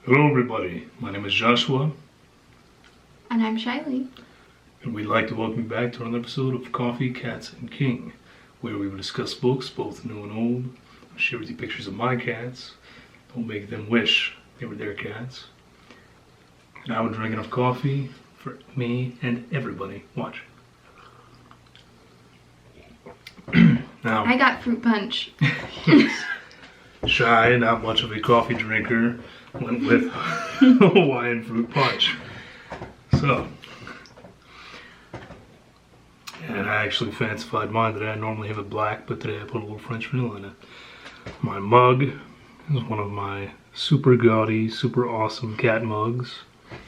Hello everybody, my name is Joshua. And I'm Shiley. And we'd like to welcome you back to another episode of Coffee, Cats, and King, where we will discuss books, both new and old. I'll share with you pictures of my cats. Don't make them wish they were their cats. And I would drink enough coffee for me and everybody watching. Now, I got fruit punch. Shy, not much of a coffee drinker, went with Hawaiian fruit punch. So, and I actually fancified mine today. I normally have it black, but today I put a little French vanilla in it. My mug is one of my super gaudy, super awesome cat mugs.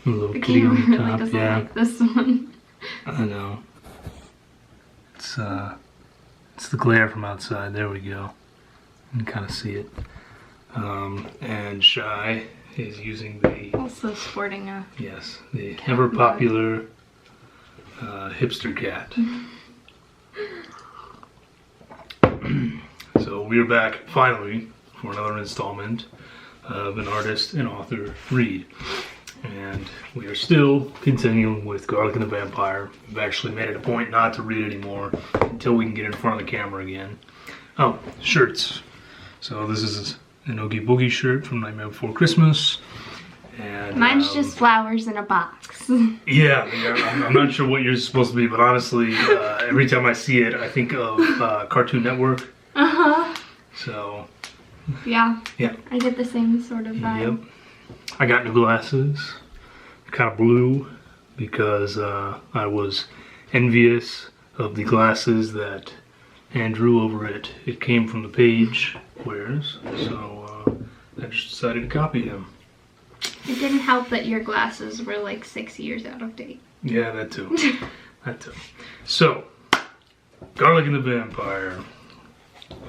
A little The kitty on the camera top. really doesn't Yeah, like this one. I know. It's the glare from outside. There we go. You can kind of see it. And Shy is using the Also sporting a... the cat ever popular hipster cat. So we're back finally for another installment of an artist and author read. And we are still continuing with Garlic and the Vampire. We've actually made it a point not to read anymore until we can get in front of the camera again. Oh, shirts. So this is an Oogie Boogie shirt from Nightmare Before Christmas. And Mine's just flowers in a box. yeah, I'm not sure what yours is supposed to be, but honestly, every time I see it, I think of Cartoon Network. Uh-huh. So, Yeah. yeah. I get the same sort of vibe. Yep. I got new glasses, kind of blue, because I was envious of the glasses that Andrew over at It Came From The Page wears, so I just decided to copy him. It didn't help that your glasses were like 6 years out of date. Yeah, that too. That too. So, Garlic and the Vampire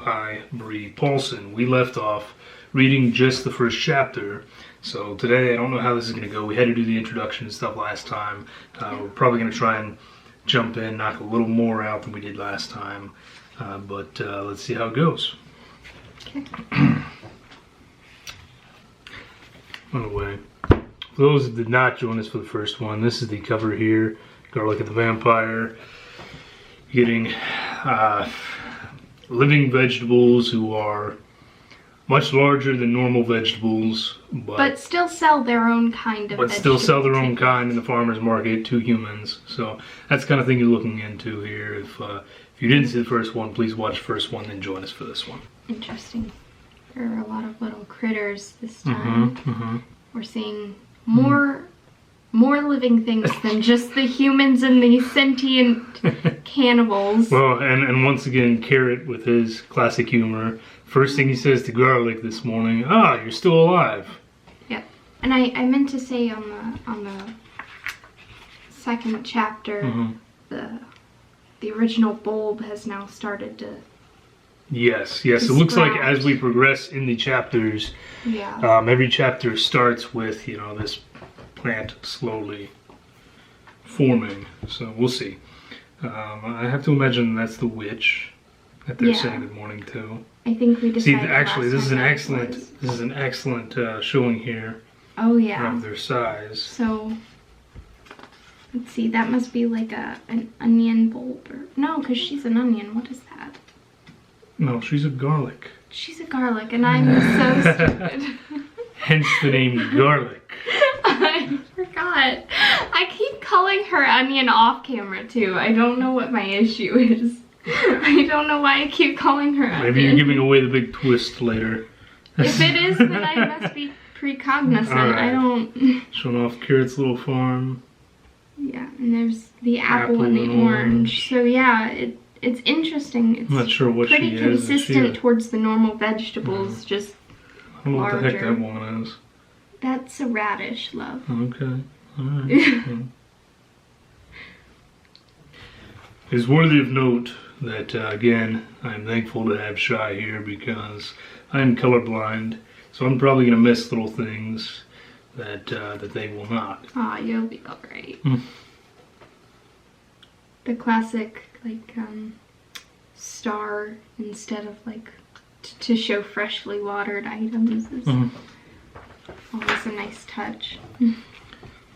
by Brie Paulson. We left off reading just the first chapter. So today, I don't know how this is going to go. We had to do the introduction and stuff last time. We're probably going to try and jump in, knock a little more out than we did last time. But let's see how it goes. Okay. By the way, for those that did not join us for the first one, this is the cover here. Garlic and the Vampire. Getting living vegetables who are much larger than normal vegetables, But still sell their own kind of but still sell their own vegetable. kind in the farmer's market to humans. So that's the kind of thing you're looking into here. If you didn't see the first one, please watch the first one, then join us for this one. Interesting. There are a lot of little critters this time. Mm-hmm. We're seeing more living things than just the humans and the sentient cannibals. Well, and once again, Carrot with his classic humor. First thing he says to Garlic this morning, you're still alive. Yeah. And I meant to say on the second chapter, the original bulb has now started to... Yes. It looks like sprout. as we progress in the chapters, Yeah. every chapter starts with, this plant slowly forming. So we'll see. I have to imagine that's the witch that they're Yeah. saying good morning to. I think we See, decided actually, this last is an time that excellent. was. This is an excellent showing here Oh yeah. of their size. So let's see. That must be like an onion bulb, or no? Because she's an onion. What is that? No, she's a garlic. She's a garlic, and I'm so stupid. Hence the name Garlic. I forgot. I keep calling her onion off camera too. I don't know what my issue is. I don't know why I keep calling her onion. Maybe you're giving away the big twist later. If it is, then I must be precognizant. All right. I don't. Showing off Carrot's little farm. Yeah, and there's the apple and the orange. So yeah, it's interesting. It's I'm not sure what pretty she is. Is she consistent towards the normal vegetables. Just I don't know what the heck larger. that one is. that's a radish, love. Okay. All right. It's worthy of note that, again, I'm thankful to have Shy here because I'm colorblind, so I'm probably going to miss little things that they will not. Aw, you'll be alright. Mm. The classic, star instead of, to show freshly watered items is always a nice touch.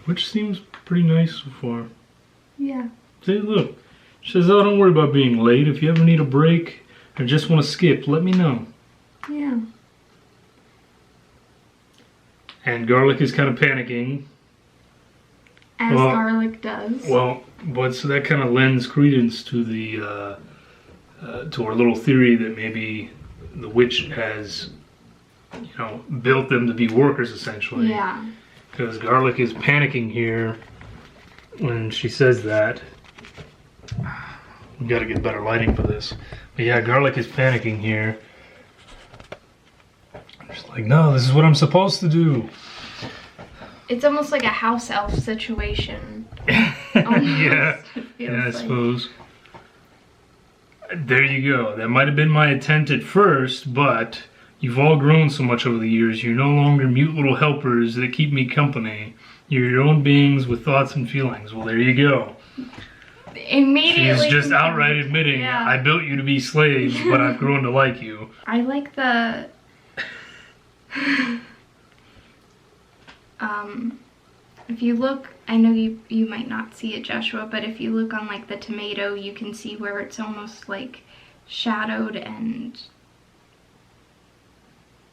Which seems pretty nice so far. Yeah. See, look. She says, oh, don't worry about being late. If you ever need a break or just want to skip, let me know. Yeah. And Garlic is kind of panicking. As Garlic does. Well, but so that kind of lends credence to the to our little theory that maybe the witch has, you know, built them to be workers essentially. Yeah. Because Garlic is panicking here when she says that. We got to get better lighting for this. But yeah, Garlic is panicking here. She's like, no, this is what I'm supposed to do. It's almost like a house elf situation. Yeah, I suppose. There you go. That might have been my intent at first, but you've all grown so much over the years. You're no longer mute little helpers that keep me company. You're your own beings with thoughts and feelings. Well, there you go. Immediately. She's just outright admitting, yeah. I built you to be slaves, but I've grown to like you. I like the... if you look, I know you might not see it, Joshua, but if you look on like the tomato, you can see where it's almost like shadowed and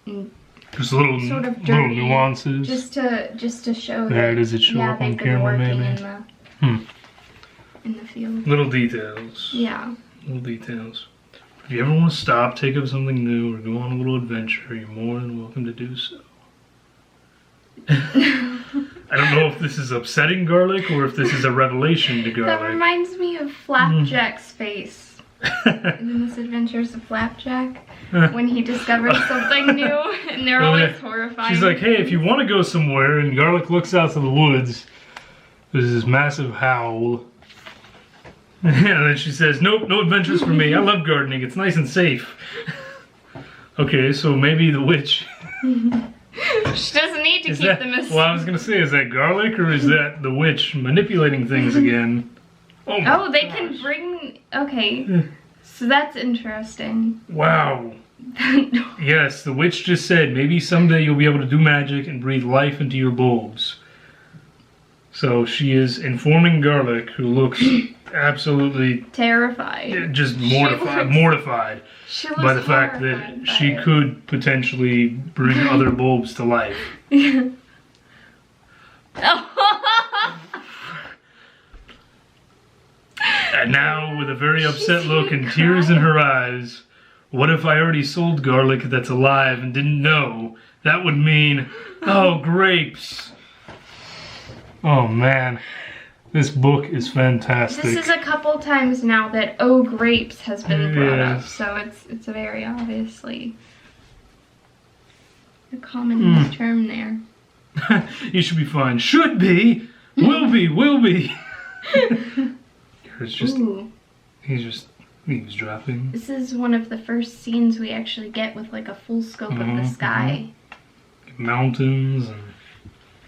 Just little, sort of little dirty, nuances. just to show There that, it is, it show yeah, up on they've been camera working maybe. in the field. Little details. Yeah. Little details. If you ever want to stop, take up something new, or go on a little adventure, you're more than welcome to do so. I don't know if this is upsetting Garlic or if this is a revelation to Garlic. That reminds me of Flapjack's face in The Misadventures of Flapjack when he discovers something new, and they're always horrifying. She's like, hey, if you want to go somewhere, and Garlic looks out to the woods, there's this massive howl. And then she says, nope, no adventures for me. I love gardening. It's nice and safe. Okay, so maybe the witch... She doesn't need to keep the mystery. Well, I was going to say, is that Garlic or is that the witch manipulating things again? Oh, they can bring... Okay, so that's interesting. Wow. Yes, the witch just said, maybe someday you'll be able to do magic and breathe life into your bulbs. So she is informing Garlic, who looks absolutely... terrified. Just mortified She looks by the fact that she could potentially bring other bulbs to life. And now, with a very upset look and tears in her eyes, what if I already sold Garlic that's alive and didn't know? That would mean, oh, grapes. Oh, man. This book is fantastic. This is a couple times now that "oh grapes" has been brought up, Yes. so it's a very obviously a common term there. You should be fine. Should be. Will be. Will be. It's just. Ooh. He's dropping. This is one of the first scenes we actually get with like a full scope of the sky. Mountains and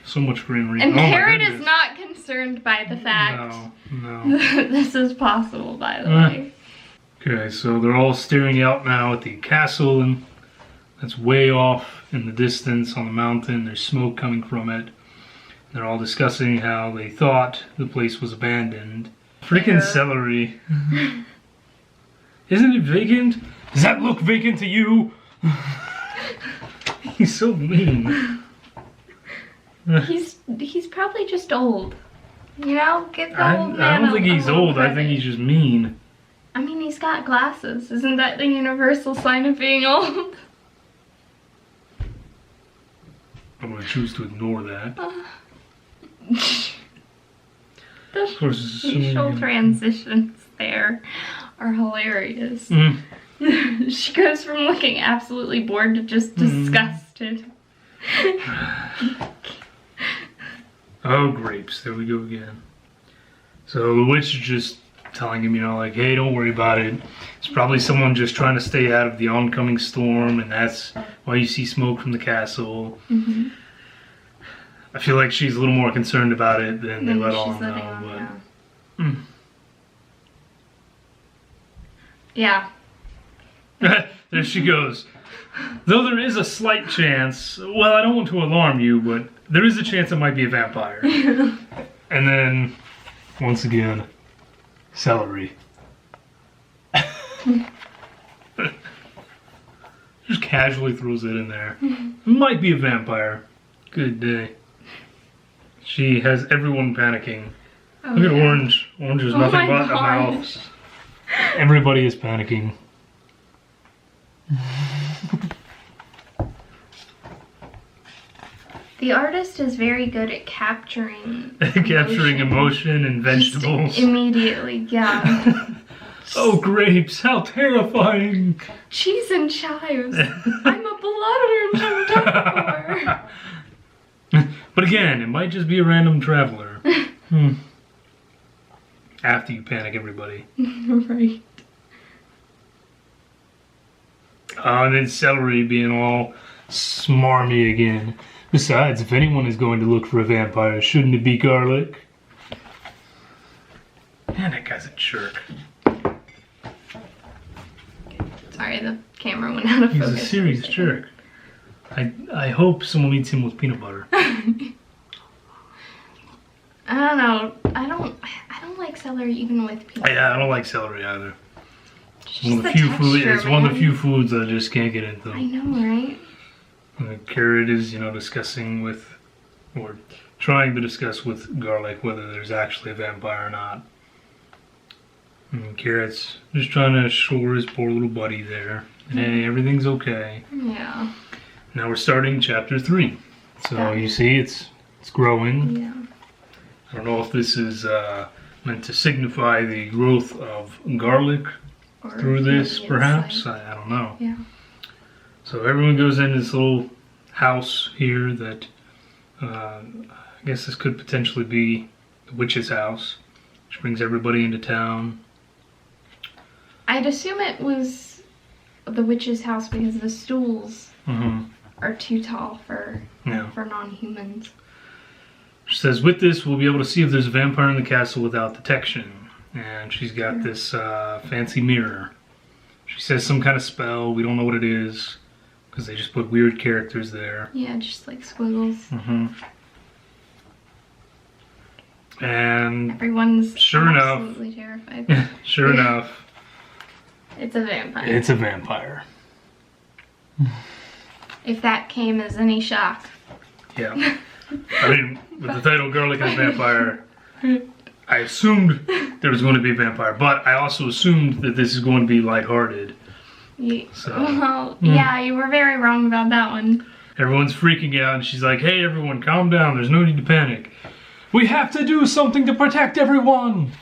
so much greenery. And oh Parrot is not concerned by the fact No. that this is possible, by the way. Okay, so they're all staring out now at the castle, and that's way off in the distance on the mountain. There's smoke coming from it. They're all discussing how they thought the place was abandoned. Freaking celery. Isn't it vacant? Does that look vacant to you? He's so mean. He's probably just old. You know, get the old man. I don't think he's old. I think credit. he's just mean. I mean, he's got glasses. Isn't that the universal sign of being old? I'm gonna choose to ignore that. The Of course, it's facial transitions there are hilarious. She goes from looking absolutely bored to just disgusted. Oh, grapes. There we go again. So the witch is just telling him, you know, like, hey, don't worry about it. It's probably someone just trying to stay out of the oncoming storm, and that's why you see smoke from the castle. I feel like she's a little more concerned about it than they let on know. Yeah. There she goes. Though there is a slight chance, well, I don't want to alarm you, but there is a chance it might be a vampire. And then, once again, celery. Just casually throws it in there. Might be a vampire. Good day. She has everyone panicking. Oh, Look at yeah. Orange. Orange is nothing my but a God. mouse. Everybody is panicking. The artist is very good at capturing Capturing emotion and vegetables. Just immediately, yeah. Oh, grapes, how terrifying! Cheese and chives. I'm a blood orange But again, it might just be a random traveler. After you panic everybody. Right. And then celery being all smarmy again. Besides, if anyone is going to look for a vampire, shouldn't it be garlic? Man, that guy's a jerk. Sorry, the camera went out of He's focus. a serious jerk. I hope someone eats him with peanut butter. I don't know. I don't like celery even with peanut. Yeah, I don't like celery either. It's One of the just few the foods. texture, It's one of the man. few foods I just can't get into. I know, right? Carrot is, discussing with, or trying to discuss with garlic whether there's actually a vampire or not. And Carrot's just trying to assure his poor little buddy there. And hey, everything's okay. Yeah. Now we're starting chapter 3. So Got you it. see it's growing. Yeah. I don't know if this is meant to signify the growth of garlic Or through this, maybe perhaps. it's like- I don't know. Yeah. So everyone goes into this little house here that I guess this could potentially be the witch's house, which brings everybody into town. I'd assume it was the witch's house because the stools are too tall for Yeah. non-humans. She says, with this, we'll be able to see if there's a vampire in the castle without detection. And she's got this fancy mirror. She says some kind of spell. We don't know what it is because they just put weird characters there. Yeah, just like squiggles. And Everyone's Sure enough. absolutely terrified. sure enough, It's a vampire. it's a vampire. If that came as any shock. Yeah. I mean, with the title Garlic and Vampire, I assumed there was going to be a vampire, but I also assumed that this is going to be lighthearted. So, Well, yeah, you were very wrong about that one. everyone's freaking out, and she's like, hey, everyone, calm down. There's no need to panic. We have to do something to protect everyone.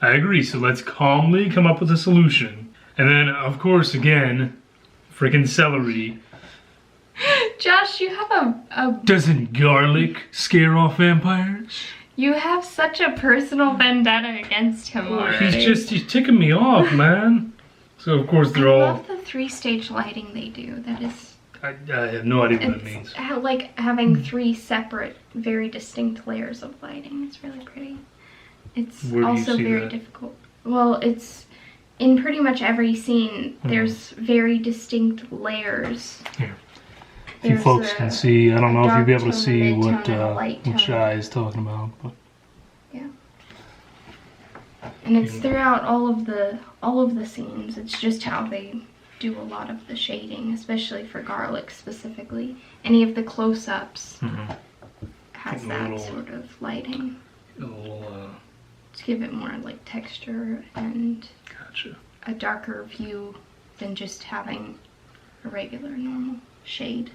I agree, so let's calmly come up with a solution. And then, of course, again, freaking celery. Josh, you have Doesn't garlic scare off vampires? you have such a personal vendetta against him already. He's ticking me off, man. So of course I they're all. love the 3-stage lighting they do. That is, I have no idea what it it's means. like having 3 separate, very distinct layers of lighting. It's really pretty. It's Where do you also see very that? difficult. Well, it's in pretty much every scene. There's very distinct layers. Here. If you There's folks a- can see, I don't know if you'll be able to dark tone, see a what mid-tone, and a light what tone. Shy is talking about, but And it's throughout all of the scenes. It's just how they do a lot of the shading, especially for garlic specifically. Any of the close-ups has A that little- sort of lighting a little. to give it more like texture and Gotcha. a darker view than just having a regular normal shade.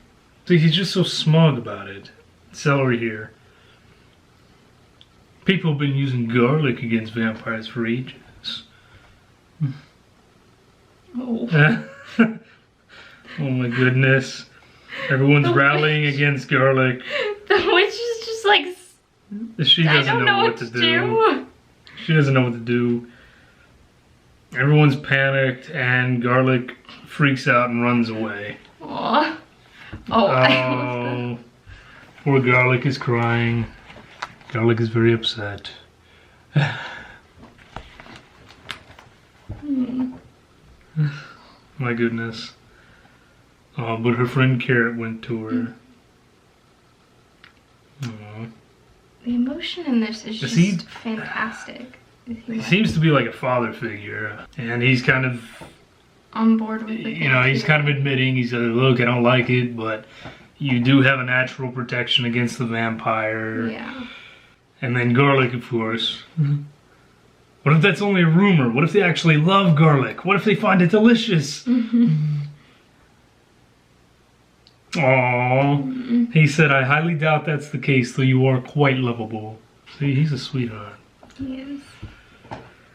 See, he's just so smug about it. Celery here. People have been using garlic against vampires for ages. Oh. Oh my goodness. Everyone's The rallying against garlic. The witch is just like, She I doesn't don't know what to to do. She doesn't know what to do. Everyone's panicked and garlic freaks out and runs away. Aw. Oh, I love Oh, poor garlic is crying. Garlic is very upset. My goodness. But her friend Carrot went to her. Aww. The emotion in this is Does just fantastic. He seems to be like a father figure, and he's kind of on board with it. You know, he's kind of admitting, he's like, look, I don't like it, but you do have a natural protection against the vampire. Yeah. And then garlic, of course. What if that's only a rumor? What if they actually love garlic? What if they find it delicious? Aww. He said, I highly doubt that's the case, though you are quite lovable. See, he's a sweetheart. He is.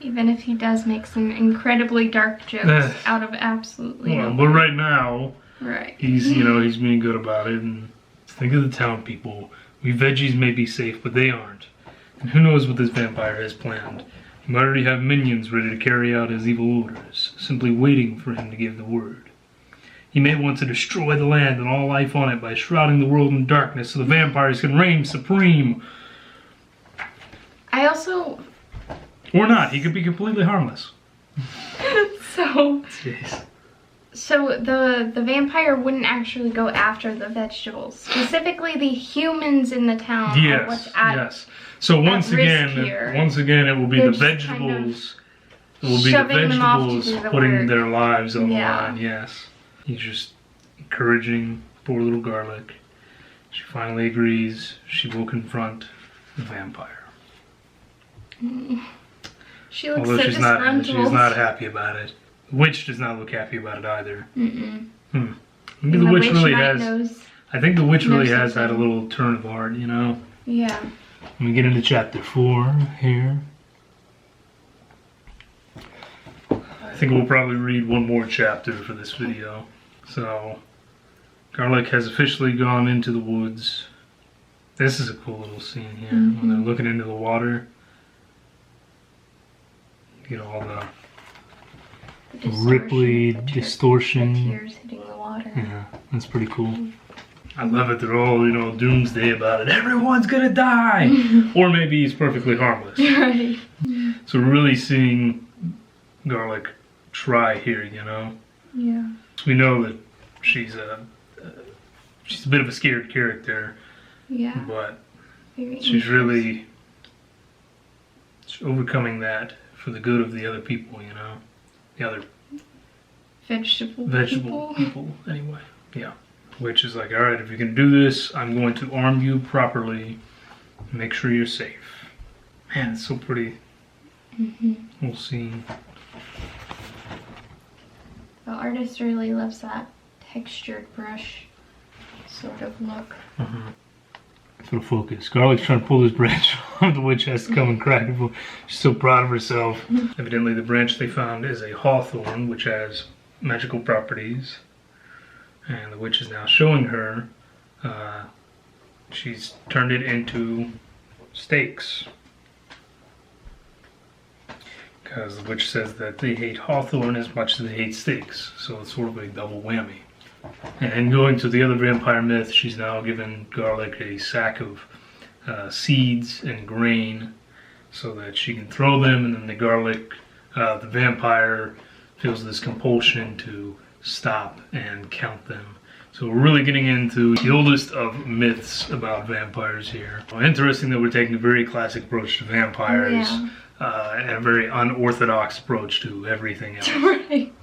Even if he does make some incredibly dark jokes out of absolutely well, but right now, right. He's, you know, he's being good about it. And think of the town people. We veggies may be safe, but they aren't. And who knows what this vampire has planned. He might already have minions ready to carry out his evil orders, simply waiting for him to give the word. He may want to destroy the land and all life on it by shrouding the world in darkness so the vampires can reign supreme. I also... Or not. He could be completely harmless. So... Jeez. So the vampire wouldn't actually go after the vegetables. Specifically the humans in the town are what's yes. So once again, it will be the vegetables. It will be the vegetables putting their lives on the line. Yes. He's just encouraging poor little garlic. She finally agrees. She will confront the vampire. She looks Although so she's disgruntled. not happy about it. The witch does not look happy about it either. Maybe the witch really has. Knows, I think the witch really has had a little turn of heart, you know. Yeah. Let me get into chapter 4 here. I think we'll probably read one more chapter for this video. So, Garlic has officially gone into the woods. This is a cool little scene here when they're looking into the water. You know, all the ripply distortion. The tears hitting the water. Yeah, that's pretty cool. I love it. They're all, you know, doomsday about it. Everyone's gonna die! Or maybe he's perfectly harmless. Right. So we're really seeing Garlic try here, you know? Yeah. We know that she's a bit of a scared character. Yeah. But Very she's really overcoming that for the good of the other people, you know? The other vegetable people, anyway. Yeah. Which is like, alright, if you can do this, I'm going to arm you properly. Make sure you're safe. Man, it's so pretty. Whole scene. The artist really loves that textured brush sort of look. For focus. Garlic's trying to pull this branch off. The witch has to come and crack it. She's so proud of herself. Evidently the branch they found is a hawthorn, which has magical properties. And the witch is now showing her. She's turned it into stakes. Because the witch says that they hate hawthorn as much as they hate steaks. So it's sort of a double whammy. And going to the other vampire myth, she's now given Garlic a sack of seeds and grain so that she can throw them, and then the vampire feels this compulsion to stop and count them. So we're really getting into the oldest of myths about vampires here. Well, interesting that we're taking a very classic approach to vampires and a very unorthodox approach to everything else. Right.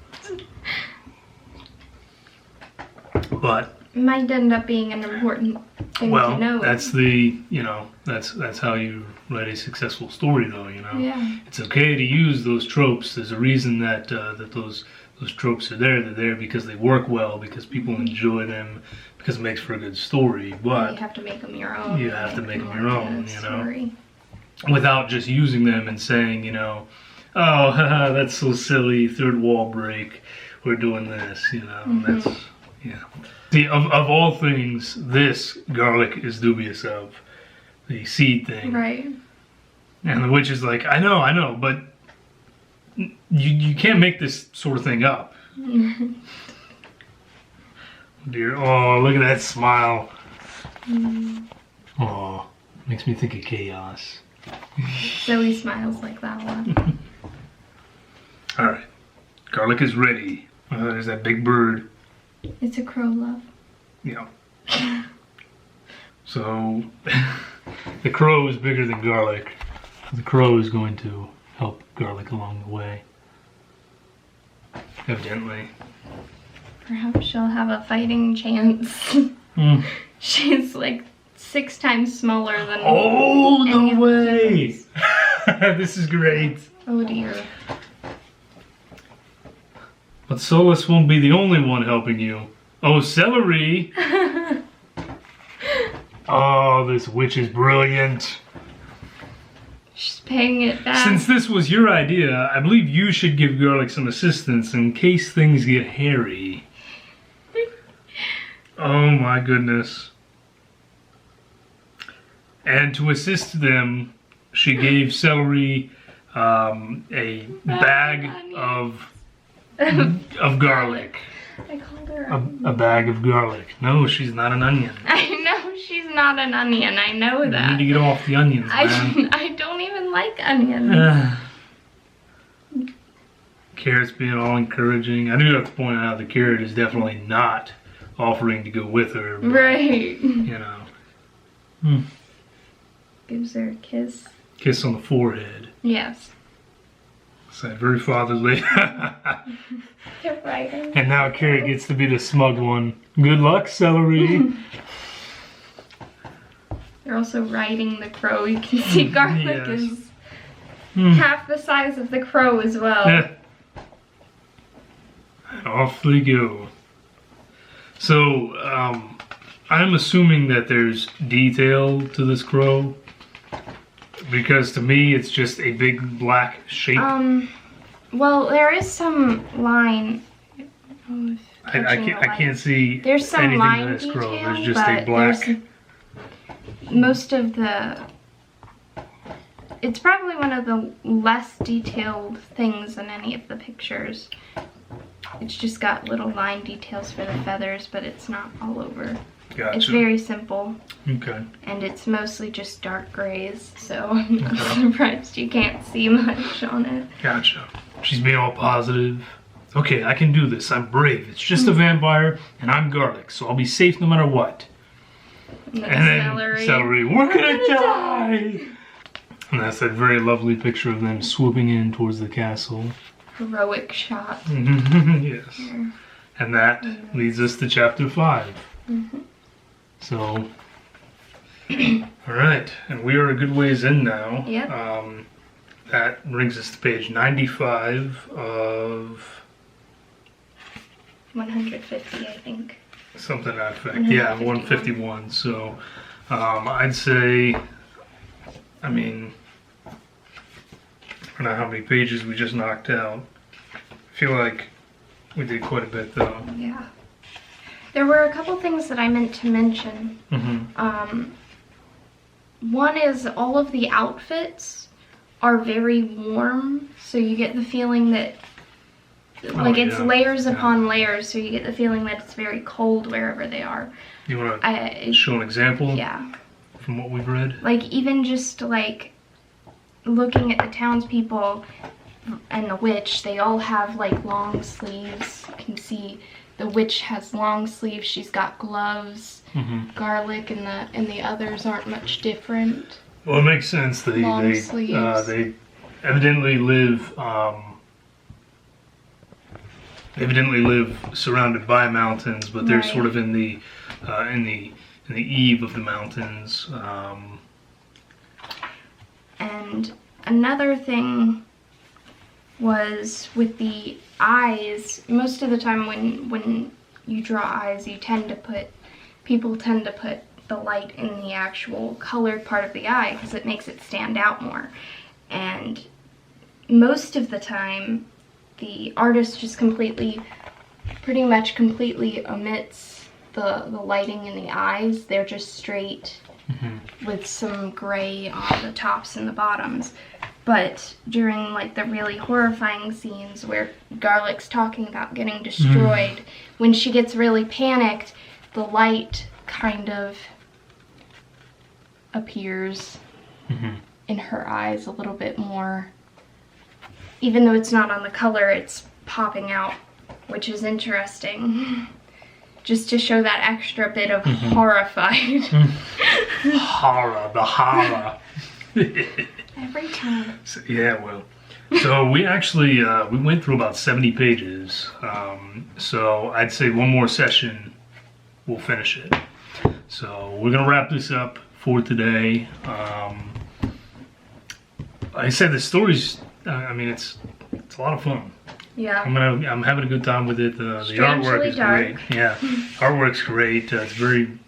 But might end up being an important thing to know. That's the, you know, that's how you write a successful story, though, you know. Yeah. It's okay to use those tropes. There's a reason that that those tropes are there. They're there because they work well, because people enjoy them, because it makes for a good story. But you have to make them your own. You have to make them your own, you know. Story. Without just using them and saying, you know, oh, haha, that's so silly, third wall break, we're doing this, you know. That's, yeah. See, of all things, this Garlic is dubious of. The seed thing. Right. And the witch is like, I know, but you can't make this sort of thing up. Dear, oh, look at that smile. Oh, makes me think of chaos. Zoe smiles like that one. Alright, Garlic is ready. There's that big bird. It's a crow, love. Yeah. So, the crow is bigger than garlic. The crow is going to help garlic along the way. Evidently. Perhaps she'll have a fighting chance. She's like 6 times smaller than. Oh, any no of the way! humans. This is great. Oh dear. But Solus won't be the only one helping you. Oh, celery! Oh, this witch is brilliant. She's paying it back. Since this was your idea, I believe you should give Garlic some assistance in case things get hairy. Oh my goodness. And to assist them, she gave Celery a bag of garlic. I called her A bag of garlic. No, she's not an onion. I know she's not an onion. I know You that. need to get off the onions, man. I don't even like onions. Carrot's being all encouraging. I do have to point out the carrot is definitely not offering to go with her. But, Right. you know. Gives her a kiss. Kiss on the forehead. Yes. So very fatherly. They're right. And now Carrot gets to be the smug one. Good luck, Celery. They're also riding the crow. You can see Garlic Yes. is half the size of the crow as well. Yeah. And off they go. So, I'm assuming that there's detail to this crow. Because to me, it's just a big black shape. Well, there is some line. I can't see There's some anything line to this detail, crow. There's just but a black. there's most of the. It's probably one of the less detailed things in any of the pictures. It's just got little line details for the feathers, but it's not all over. Gotcha. It's very simple, Okay. and it's mostly just dark grays, so I'm not surprised you can't see much on it. Gotcha. She's being all positive. Okay, I can do this. I'm brave. It's just a vampire, and I'm Garlic, so I'll be safe no matter what. And then And then Celery, we're gonna die! And that's that very lovely picture of them swooping in towards the castle. Heroic shot. Yes. And that leads us to chapter 5. So, alright, and we are a good ways in now. Yep. That brings us to page 95 of 150, I think. something to that effect. Yeah, 151. So, I'd say, I mean, I don't know how many pages we just knocked out. I feel like we did quite a bit though. Yeah. There were a couple things that I meant to mention. One is all of the outfits are very warm, so you get the feeling that like it's layers upon layers, so you get the feeling that it's very cold wherever they are. You want to show an example? Yeah. From what we've read? Like even just like looking at the townspeople and the witch, they all have like long sleeves. You can see the witch has long sleeves. She's got gloves. Garlic and the others aren't much different. Well, it makes sense. They evidently live surrounded by mountains, but they're sort of in the eve of the mountains. And another thing was with the eyes. Most of the time when you draw eyes, people tend to put the light in the actual colored part of the eye because it makes it stand out more. And most of the time, the artist just pretty much completely omits the lighting in the eyes. They're just straight with some gray on the tops and the bottoms. But during like the really horrifying scenes where Garlic's talking about getting destroyed, when she gets really panicked, the light kind of appears in her eyes a little bit more. Even though it's not on the color, it's popping out, which is interesting. Just to show that extra bit of horrified. Horror, the horror. Every time. So, yeah, well. So we actually, we went through about 70 pages. So I'd say one more session, we'll finish it. So we're gonna wrap this up for today. Like I said, the story's, I mean, it's a lot of fun. Yeah. I'm having a good time with it. The Strangely artwork is dark. great. Yeah, artwork's great. It's very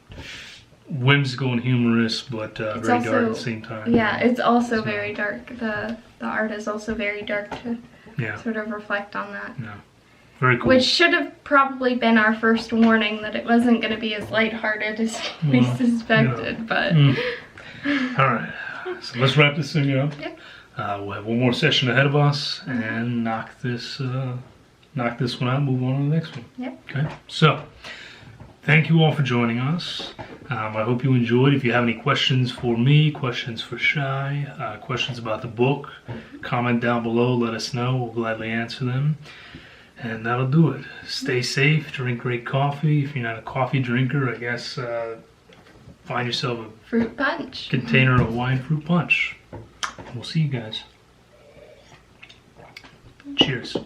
whimsical and humorous, but very dark at the same time. Yeah, it's also very dark. The art is also very dark to sort of reflect on that. Yeah, very cool. Which should have probably been our first warning that it wasn't going to be as lighthearted as we suspected, but... All right, so let's wrap this thing up. Yep. We'll have one more session ahead of us and knock this one out and move on to the next one. Yep. Okay, so thank you all for joining us. I hope you enjoyed. If you have any questions for me, questions for Shai, questions about the book, comment down below, let us know. We'll gladly answer them. And that'll do it. Stay safe, drink great coffee. If you're not a coffee drinker, I guess find yourself a Fruit punch. container of wine fruit punch. We'll see you guys. Cheers.